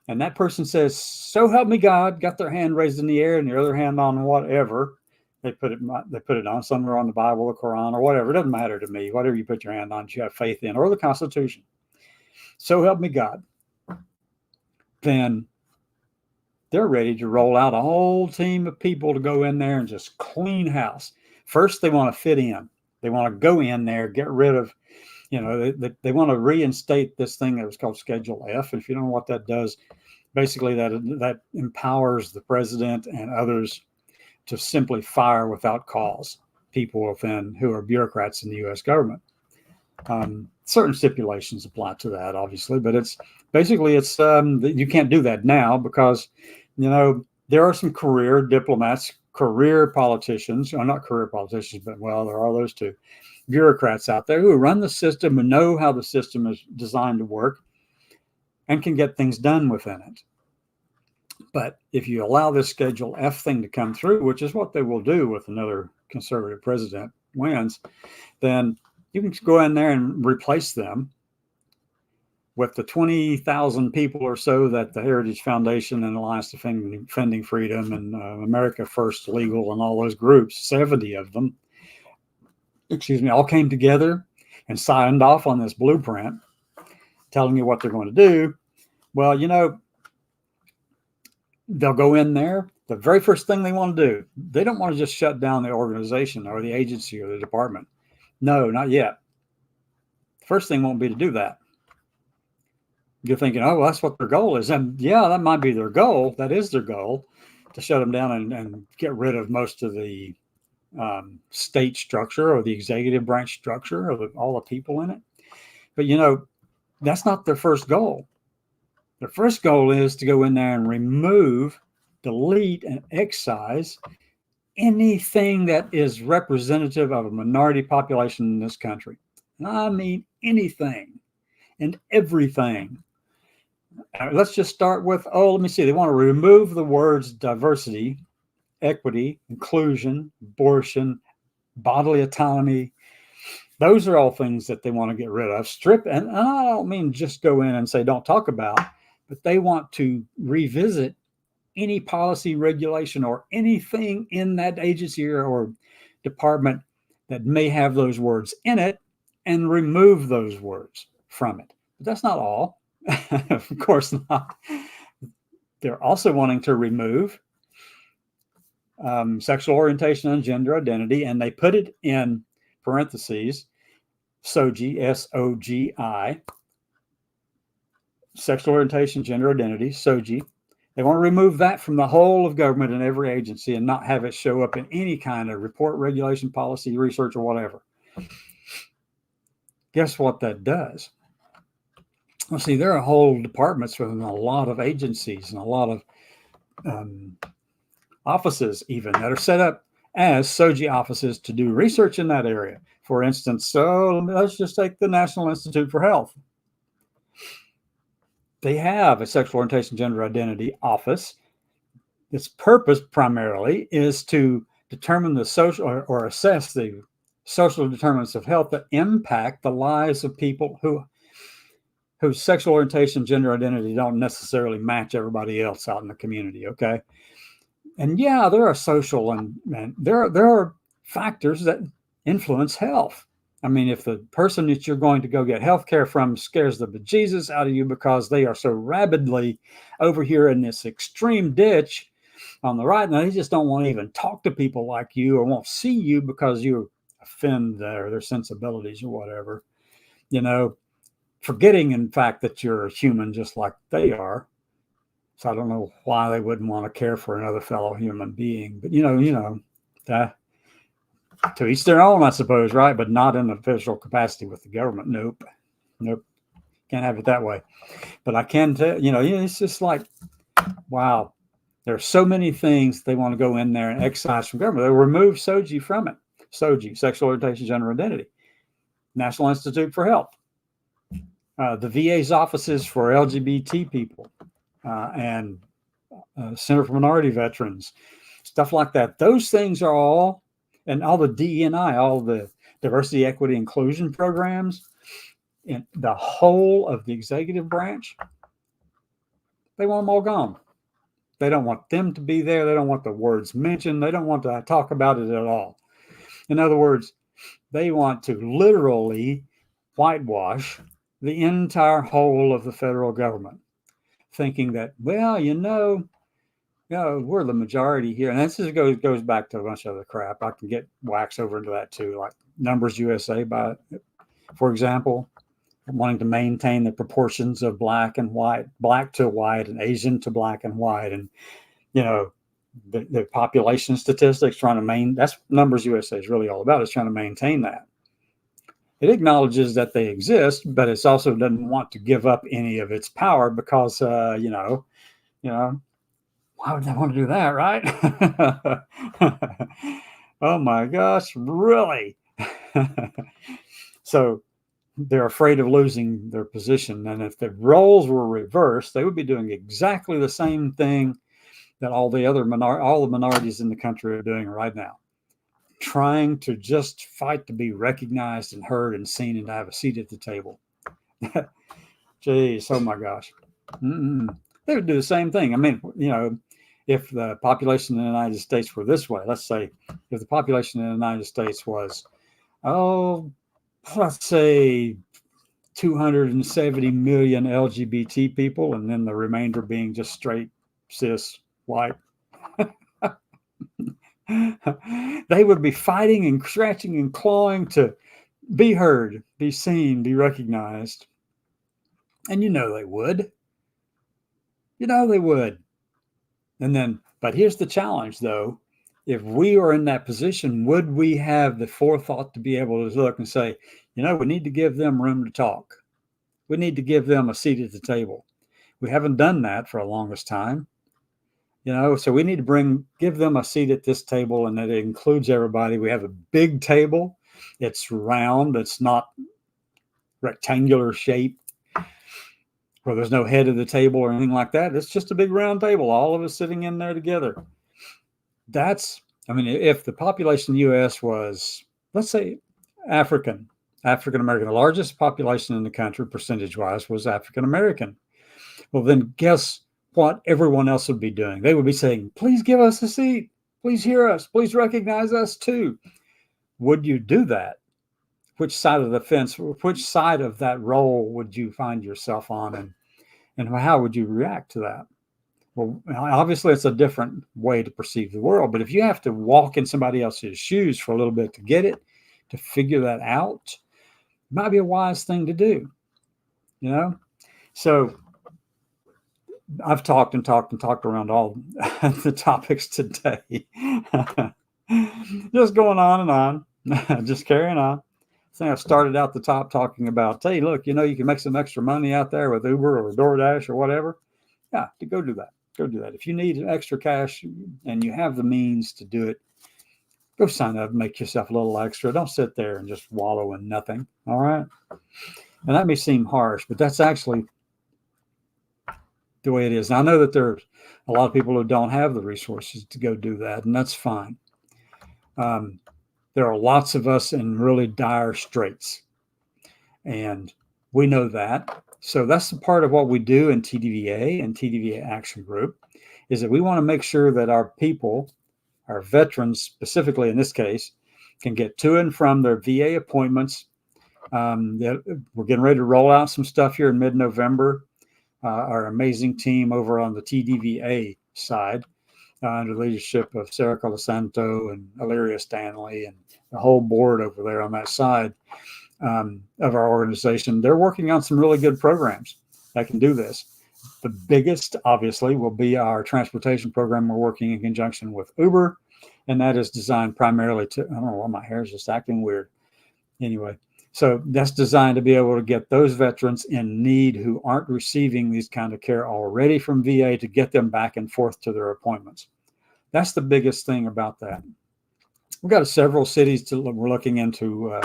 and that person says, "So help me God," got their hand raised in the air and the other hand on whatever they put it on, somewhere on the Bible, the Quran, or whatever. It doesn't matter to me. Whatever you put your hand on, you have faith in, or the Constitution. "So help me God." Then they're ready to roll out a whole team of people to go in there and just clean house. First, they want to fit in. They want to go in there, get rid of, they want to reinstate this thing that was called Schedule F. If you don't know what that does, basically that empowers the president and others to simply fire without cause people within who are bureaucrats in the U.S. government. Certain stipulations apply to that, obviously, but it's you can't do that now because, there are some career diplomats, career politicians, or not career politicians, but there are those two, bureaucrats out there who run the system and know how the system is designed to work and can get things done within it. But if you allow this Schedule F thing to come through, which is what they will do with another conservative president wins, then you can go in there and replace them with the 20,000 people or so that the Heritage Foundation and Alliance Defending Freedom and America First Legal and all those groups, 70 of them, all came together and signed off on this blueprint telling you what they're going to do. Well, they'll go in there. The very first thing they want to do, they don't want to just shut down the organization or the agency or the department. No, not yet. The first thing won't be to do that. You're thinking, oh, well, that's what their goal is. And yeah, that might be their goal. That is their goal, to shut them down and get rid of most of the state structure or the executive branch structure or all the people in it. But, that's not their first goal. Their first goal is to go in there and remove, delete, and excise anything that is representative of a minority population in this country. And I mean anything and everything. Let's just start with, let me see. They want to remove the words diversity, equity, inclusion, abortion, bodily autonomy. Those are all things that they want to get rid of. Strip, and I don't mean just go in and say don't talk about, but they want to revisit any policy, regulation, or anything in that agency or department that may have those words in it and remove those words from it. But that's not all. Of course not. They're also wanting to remove sexual orientation and gender identity, and they put it in parentheses, SOGI, SOGI, sexual orientation, gender identity, SOGI. They want to remove that from the whole of government and every agency and not have it show up in any kind of report, regulation, policy, research, or whatever. Guess what that does? Well, see, there are whole departments within a lot of agencies and a lot of offices even that are set up as SOGI offices to do research in that area. For instance, so let's just take the National Institute for Health. They have a sexual orientation, gender identity office. Its purpose primarily is to determine the social or assess the social determinants of health that impact the lives of people whose sexual orientation, gender identity don't necessarily match everybody else out in the community. Okay. And yeah, there are social and there are factors that influence health. I mean, if the person that you're going to go get health care from scares the bejesus out of you because they are so rabidly over here in this extreme ditch on the right, now they just don't want to even talk to people like you or won't see you because you offend their sensibilities or whatever, forgetting in fact that you're a human just like they are. So I don't know why they wouldn't want to care for another fellow human being, but to each their own, I suppose, right? But not in official capacity with the government. Nope. Can't have it that way. But I can tell, it's just like, wow, there are so many things they want to go in there and excise from government. They'll remove SOGI from it. SOGI, sexual orientation, gender identity. National Institute for Health. The VA's offices for LGBT people and Center for Minority Veterans, stuff like that. Those things are all, and all the DE&I, all the diversity, equity, inclusion programs, in the whole of the executive branch, they want them all gone. They don't want them to be there. They don't want the words mentioned. They don't want to talk about it at all. In other words, they want to literally whitewash the entire whole of the federal government, thinking that, well, we're the majority here. And this goes back to a bunch of other crap. I can get waxed over into that too, like Numbers USA, for example, wanting to maintain the proportions of black and white, black to white, and Asian to black and white. And, the population statistics, that's what Numbers USA is really all about, is trying to maintain that. It acknowledges that they exist, but it also doesn't want to give up any of its power because, why would they want to do that, right? Oh my gosh, really? So they're afraid of losing their position. And if the roles were reversed, they would be doing exactly the same thing that all the minorities in the country are doing right now, trying to just fight to be recognized and heard and seen and to have a seat at the table. Jeez, oh my gosh. They would do the same thing. I mean, if the population in the United States were this way, let's say if the population in the United States was, let's say 270 million LGBT people, and then the remainder being just straight, cis, white, they would be fighting and scratching and clawing to be heard, be seen, be recognized. And they would. They would. And then, but here's the challenge, though. If we are in that position, would we have the forethought to be able to look and say, we need to give them room to talk. We need to give them a seat at the table. We haven't done that for the longest time. So we need to give them a seat at this table, and that it includes everybody. We have a big table. It's round. It's not rectangular shaped where there's no head of the table or anything like that. It's just a big round table, all of us sitting in there together. If the population in the U.S. was, let's say, African American, the largest population in the country percentage-wise was African American. Well, then guess what everyone else would be doing? They would be saying, please give us a seat. Please hear us. Please recognize us too. Would you do that? Which side of the fence, which side of that role would you find yourself on? And how would you react to that? Well, obviously it's a different way to perceive the world, but if you have to walk in somebody else's shoes for a little bit to get it, to figure that out, it might be a wise thing to do, So I've talked around all the topics today. Just going on and on, just carrying on. I think I started out the top talking about, hey, look, you can make some extra money out there with Uber or DoorDash or whatever. Yeah, go do that. Go do that. If you need extra cash and you have the means to do it, go sign up and make yourself a little extra. Don't sit there and just wallow in nothing. All right. And that may seem harsh, but that's actually the way it is. And I know that there's a lot of people who don't have the resources to go do that, and that's fine. There are lots of us in really dire straits, and we know that. So that's the part of what we do in TDVA and TDVA Action Group, is that we want to make sure that our people, our veterans specifically in this case, can get to and from their VA appointments. We're getting ready to roll out some stuff here in mid-November. Our amazing team over on the TDVA side, under the leadership of Sarah Colasanto and Illyria Stanley and the whole board over there on that side of our organization. They're working on some really good programs that can do this. The biggest, obviously, will be our transportation program. We're working in conjunction with Uber, and that is designed primarily to, I don't know why my hair is just acting weird. Anyway, So that's designed to be able to get those veterans in need who aren't receiving these kind of care already from VA to get them back and forth to their appointments. That's the biggest thing about that. We've got several cities we're looking into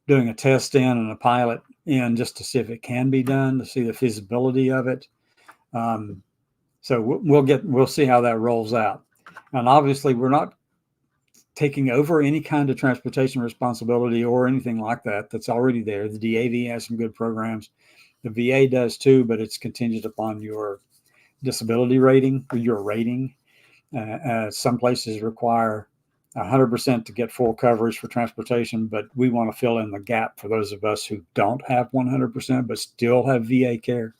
doing a test in and a pilot in just to see if it can be done, to see the feasibility of it. So we'll see how that rolls out. And obviously, we're not taking over any kind of transportation responsibility or anything like that. That's already there. The DAV has some good programs. The VA does too, but it's contingent upon your disability rating or your rating. Some places require 100% to get full coverage for transportation, but we want to fill in the gap for those of us who don't have 100% but still have VA care.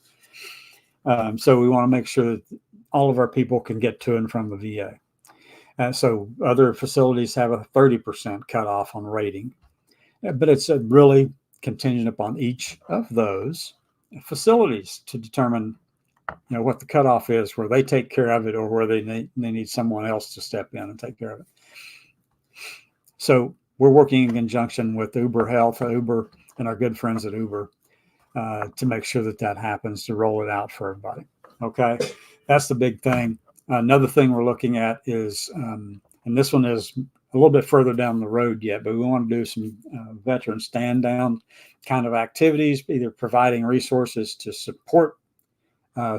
So we want to make sure that all of our people can get to and from the VA. So other facilities have a 30% cutoff on rating, but it's really contingent upon each of those facilities to determine, what the cutoff is, where they take care of it or where they need someone else to step in and take care of it. So we're working in conjunction with Uber Health, Uber, and our good friends at Uber to make sure that happens, to roll it out for everybody. Okay, that's the big thing. Another thing we're looking at is, and this one is a little bit further down the road yet, but we want to do some veteran stand down kind of activities, either providing resources to support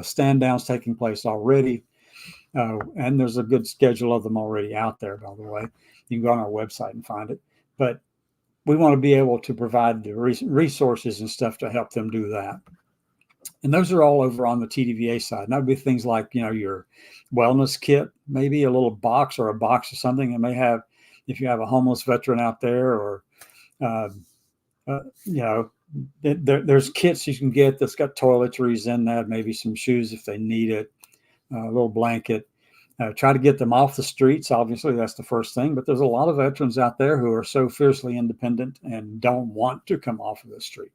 stand downs taking place already. And there's a good schedule of them already out there, by the way. You can go on our website and find it. But we want to be able to provide the resources and stuff to help them do that. And those are all over on the TDVA side. And that would be things like, your wellness kit, maybe a little box or a box of something that may have, if you have a homeless veteran out there, or, there's kits you can get that's got toiletries in that, maybe some shoes if they need it, a little blanket. Try to get them off the streets. Obviously, that's the first thing. But there's a lot of veterans out there who are so fiercely independent and don't want to come off of the street.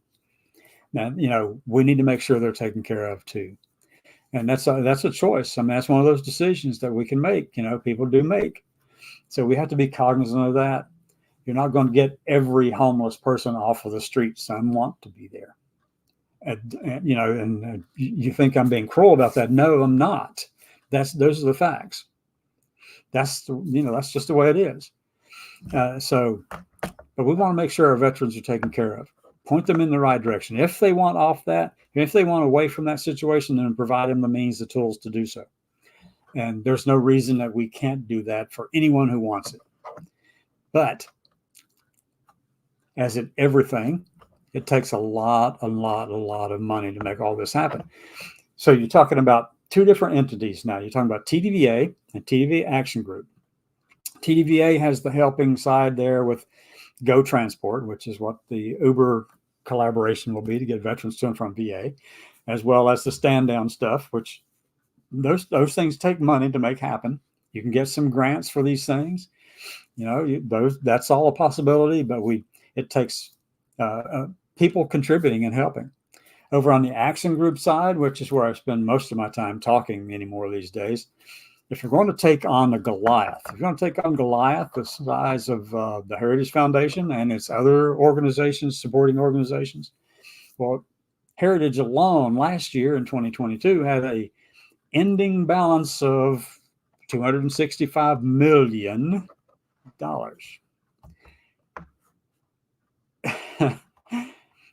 Now, we need to make sure they're taken care of too. And that's a choice. I mean, that's one of those decisions that we can make. People do make. So we have to be cognizant of that. You're not going to get every homeless person off of the street. Some want to be there. And you think I'm being cruel about that? No, I'm not. Those are the facts. That's just the way it is. But we want to make sure our veterans are taken care of. Point them in the right direction. If they want off that, if they want away from that situation, then provide them the means, the tools to do so. And there's no reason that we can't do that for anyone who wants it. But as in everything, it takes a lot of money to make all this happen. So you're talking about two different entities now. You're talking about TDVA and TDVA Action Group. TDVA has the helping side there with Go Transport, which is what the Uber collaboration will be to get veterans to and from VA, as well as the stand down stuff, which those things take money to make happen. You can get some grants for these things. That's all a possibility, but it takes people contributing and helping. Over on the Action Group side, which is where I spend most of my time talking anymore these days, if you're going to take on the Goliath, the size of the Heritage Foundation and its other organizations, supporting organizations, well, Heritage alone last year in 2022 had a ending balance of $265 million.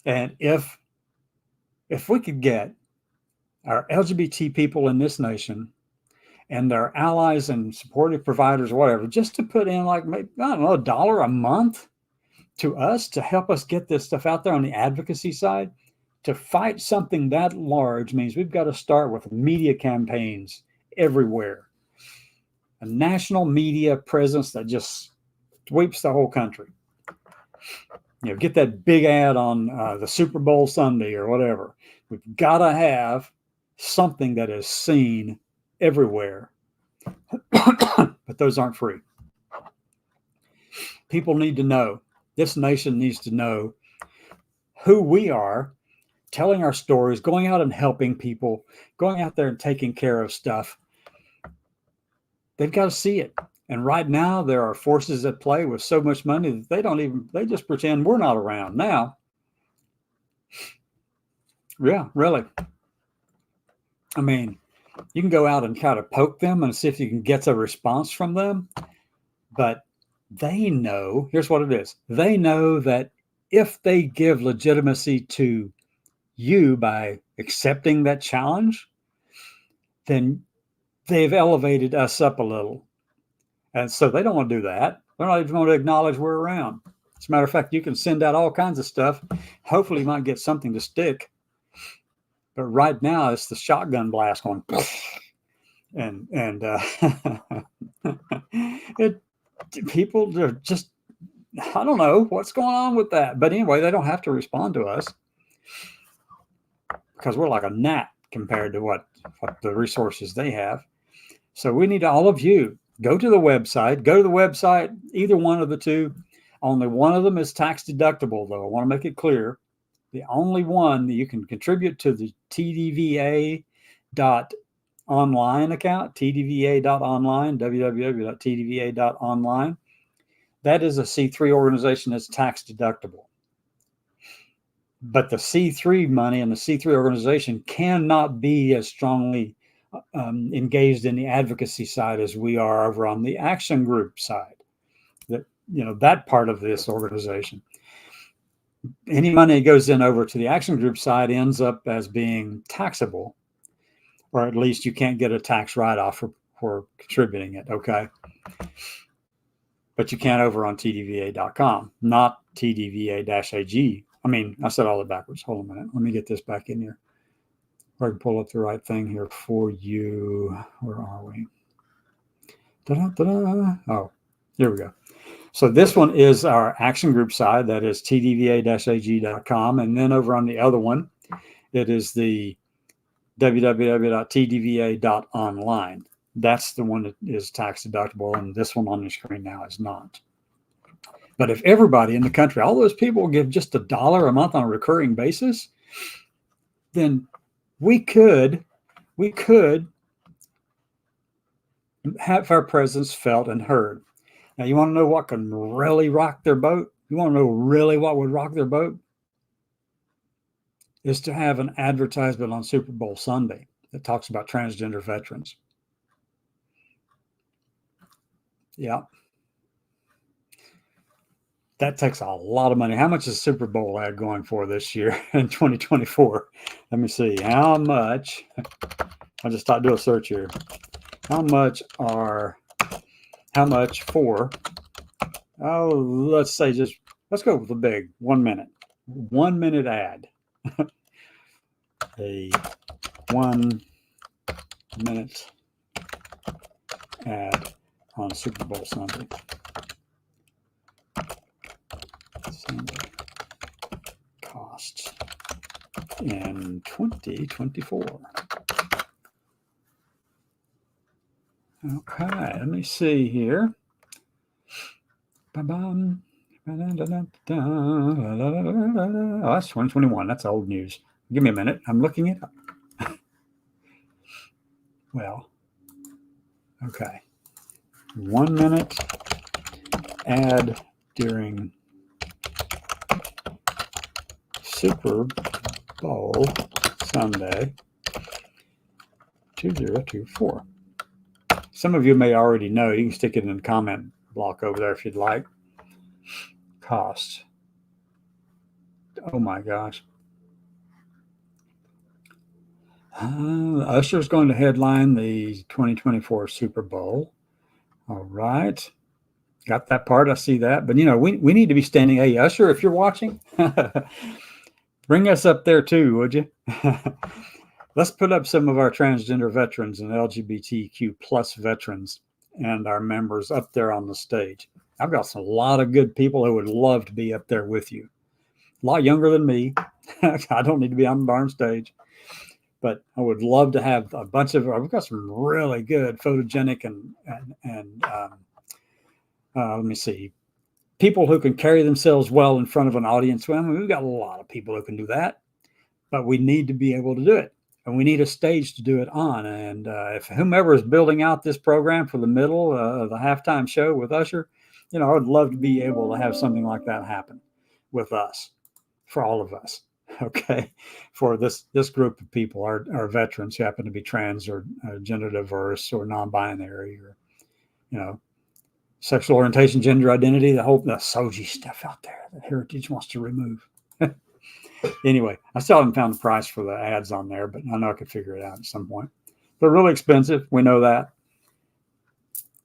And if we could get our LGBT people in this nation and their allies and supportive providers or whatever, just to put in maybe, $1 a month to us to help us get this stuff out there on the advocacy side, to fight something that large means we've got to start with media campaigns everywhere. A national media presence that just sweeps the whole country. Get that big ad on the Super Bowl Sunday or whatever. We've got to have something that is seen everywhere. But those aren't free. People need to know. This nation needs to know who we are, telling our stories, going out and helping people, going out there and taking care of stuff. They've got to see it. And right now, there are forces at play with so much money that they just pretend we're not around now. Yeah, really. I mean, you can go out and try to poke them and see if you can get a response from them. But they know, here's what it is. They know that if they give legitimacy to you by accepting that challenge, then they've elevated us up a little. And so they don't want to do that. They're not even going to acknowledge we're around. As a matter of fact, you can send out all kinds of stuff. Hopefully you might get something to stick. But right now it's the shotgun blast going and it, people are just, I don't know what's going on with that. But anyway, they don't have to respond to us because we're like a gnat compared to what the resources they have. So we need all of you. Go to the website, either one of the two. Only one of them is tax deductible, though. I want to make it clear. The only one that you can contribute to the TDVA.online account, TDVA.online, www.tdva.online. That is a C3 organization that's tax deductible. But the C3 money and the C3 organization cannot be as strongly engaged in the advocacy side as we are over on the action group side. That part of this organization. Any money that goes in over to the action group side ends up as being taxable, or at least you can't get a tax write-off for contributing it, okay? But you can over on tdva.com, not tdva-ag. I mean, I said all that backwards. Hold on a minute. Let me get this back in here. I can pull up the right thing here for you. Where are we? Da-da-da-da. Oh, here we go. So this one is our action group side. That is tdva-ag.com. And then over on the other one, it is the www.tdva.online. That's the one that is tax deductible. And this one on the screen now is not. But if everybody in the country, all those people give just $1 a month on a recurring basis, then we could have our presence felt and heard. Now, you want to know what can really rock their boat? You want to know really what would rock their boat? Is to have an advertisement on Super Bowl Sunday that talks about transgender veterans. Yeah. That takes a lot of money. How much is Super Bowl ad going for this year in 2024? Let me see. How much? I'll just do a search here. How much for, let's go with the big 1 minute. 1 minute ad. A 1 minute ad on Super Bowl Sunday. Costs in 2024. Okay, let me see here. Oh, that's 2021. That's old news. Give me a minute. I'm looking it up. Well, okay. 1 minute ad during Super Bowl Sunday 2024. Some of you may already know. You can stick it in the comment block over there if you'd like. Cost. Oh my gosh. Usher's going to headline the 2024 Super Bowl. All right. Got that part. I see that. But, we need to be standing. Hey, Usher, if you're watching, bring us up there too, would you? Let's put up some of our transgender veterans and LGBTQ plus veterans and our members up there on the stage. I've got a lot of good people who would love to be up there with you. A lot younger than me. I don't need to be on the darn stage. But I would love to have a bunch of, I've got some really good photogenic and let me see, people who can carry themselves well in front of an audience. Well, we've got a lot of people who can do that, but we need to be able to do it. and we need a stage to do it on. And if whomever is building out this program for the middle of the halftime show with Usher, I would love to be able to have something like that happen with us, for all of us. Okay, for this group of people, our veterans who happen to be trans or gender diverse or non-binary or sexual orientation, gender identity, the whole SOGI stuff out there that Heritage wants to remove. Anyway, I still haven't found the price for the ads on there, but I know I could figure it out at some point. They're really expensive. We know that.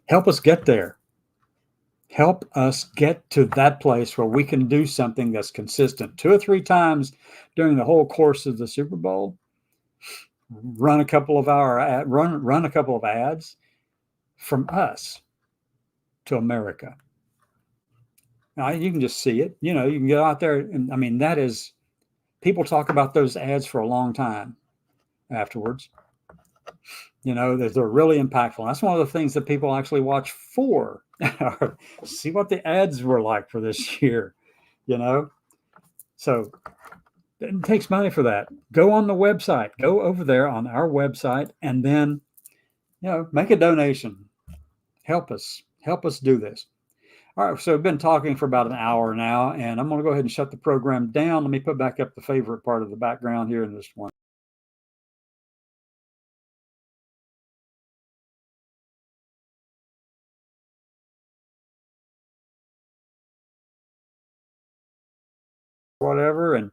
Help us get there. Help us get to that place where we can do something that's consistent 2 or 3 times during the whole course of the Super Bowl. Run a couple of ads from us to America. Now, you can just see it. You can get out there, and I mean, that is, people talk about those ads for a long time afterwards. That they're really impactful. That's one of the things that people actually watch for. See what the ads were like for this year. So it takes money for that. Go on the website. Go over there on our website, and then make a donation. Help us do this. All right, so I've been talking for about an hour now, and I'm going to go ahead and shut the program down. Let me put back up the favorite part of the background here in this one. Whatever, and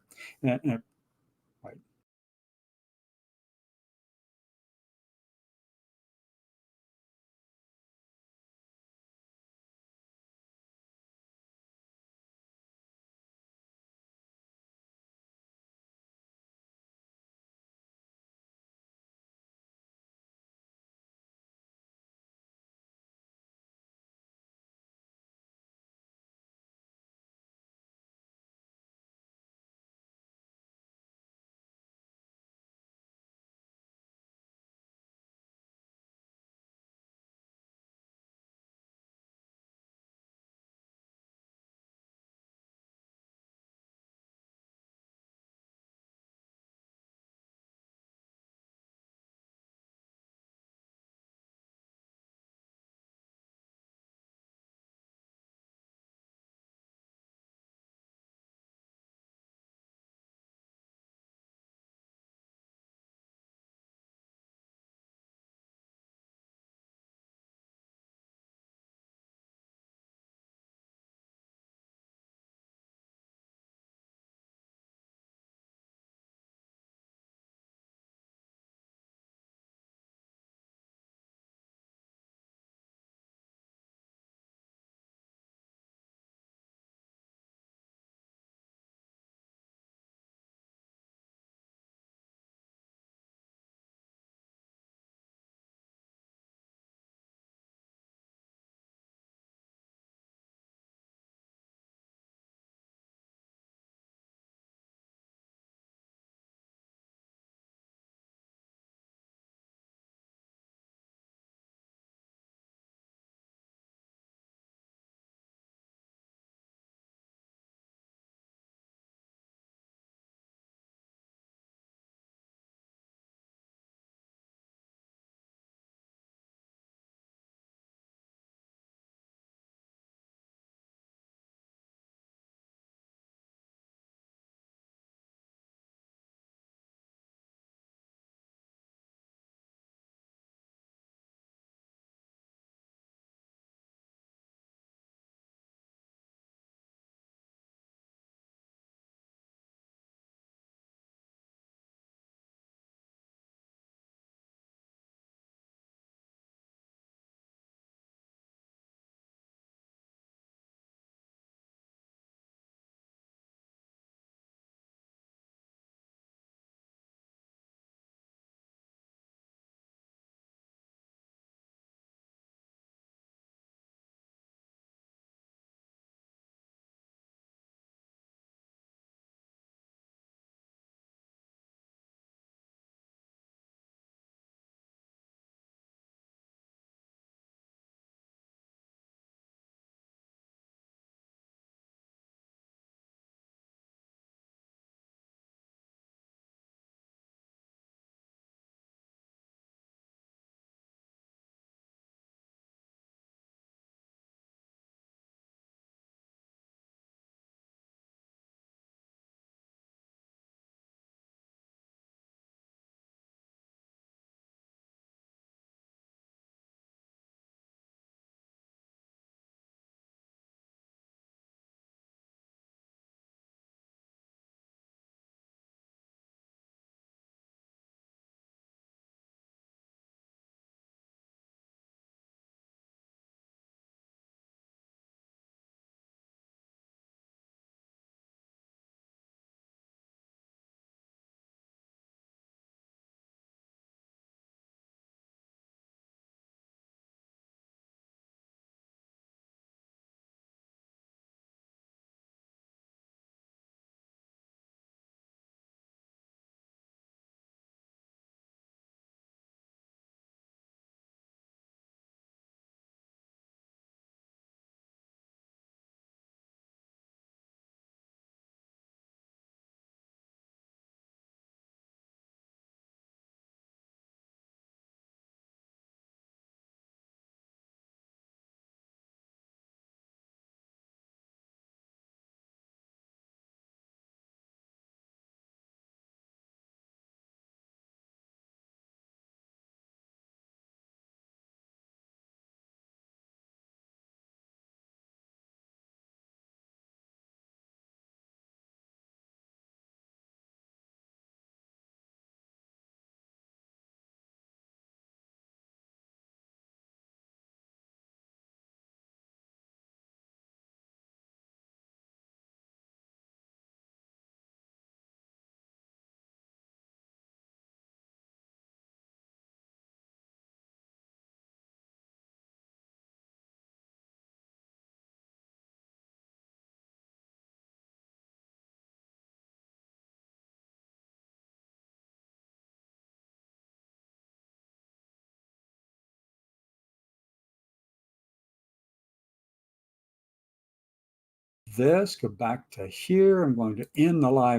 this, go back to here. I'm going to end the live